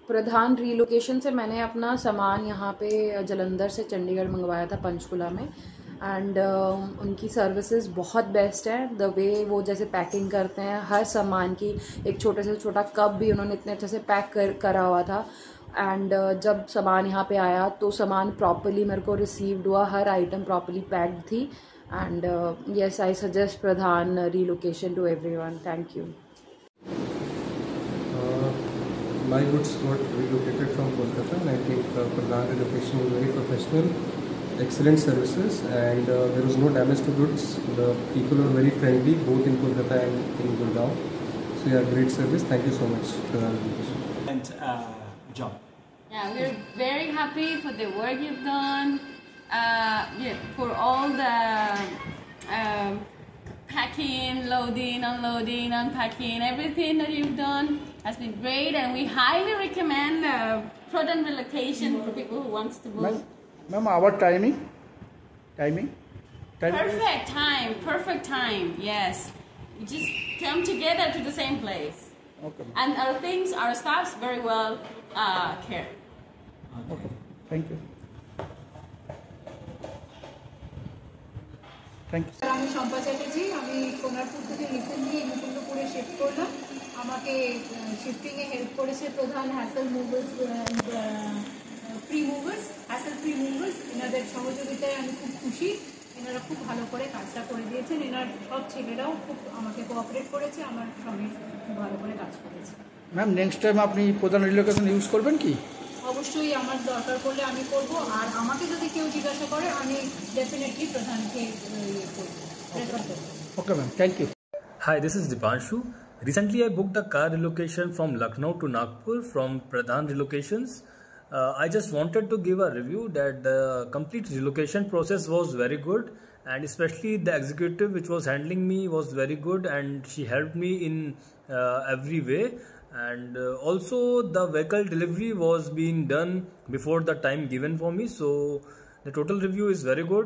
प्रधान relocation से मैंने अपना सामान यहाँ पे जलंधर से चंडीगढ़ मंगवाया था पंचकुला में। एंड उनकी सर्विसेज बहुत बेस्ट है। द वे वो जैसे पैकिंग करते हैं हर सामान की, एक छोटे से छोटा कप भी उन्होंने इतने अच्छे से करा हुआ था। एंड जब सामान यहाँ पे आया तो सामान प्रॉपर्ली मेरे को रिसीव्ड हुआ, हर आइटम प्रॉपर्ली पैक्ड थी। And yes, I suggest Pradhan Relocation to everyone. Thank you. My goods got relocated from Kolkata, and I think Pradhan Relocation was very professional, excellent services, and there was no damage to goods. The people were very friendly, both in Kolkata and in Gurgaon. So yeah, great service. Thank you so much, Pradhan Relocation. And job. Yeah, we're very happy for the work you've done. Yeah, for all the packing, loading, unloading, unpacking, everything that you've done has been great, and we highly recommend Pradhan Relocation for people who wants to move. Ma'am, our timing? Perfect time, yes. We just come together to the same place. Okay. And our staff's very well cared. Okay. Thank you. Thank you. আমি শম্পা চ্যাটার্জি, আমি কোনারপুর থেকে recently মুকুন্দপুরে shift করলাম। আমাকে শিফটিংয়ে help করেছে প্রধান hassle free movers. এনাদের সহযোগিতায় আমি খুব খুশি। এনারা খুব ভালো করে কাজটা করে দিয়েছেন। এনার সব ছেলেরাও খুব আমাকে কোঅপারেট করেছে, আমার সঙ্গে খুব ভালো করে কাজ করেছে। ম্যাম, নেক্সট টাইম আপনি প্রধান রিলোকেশন ইউজ করবেন কি? অবশ্যই, আমার দরকার পড়লে আমি করব, আর আমাকে যদি কেউ জিজ্ঞাসা করে আমি ডেফিনেটলি প্রধানকে রেফার করব। Okay ma'am, thank you. Hi, this is Dipanshu. Recently I booked a car relocation from Lucknow to Nagpur from Pradhan Relocations. I just wanted to give a review that the complete relocation process was very good, and especially the executive which was handling me was very good, and she helped me in every way. And also the vehicle delivery was being done before the time given for me, so the total review is very good.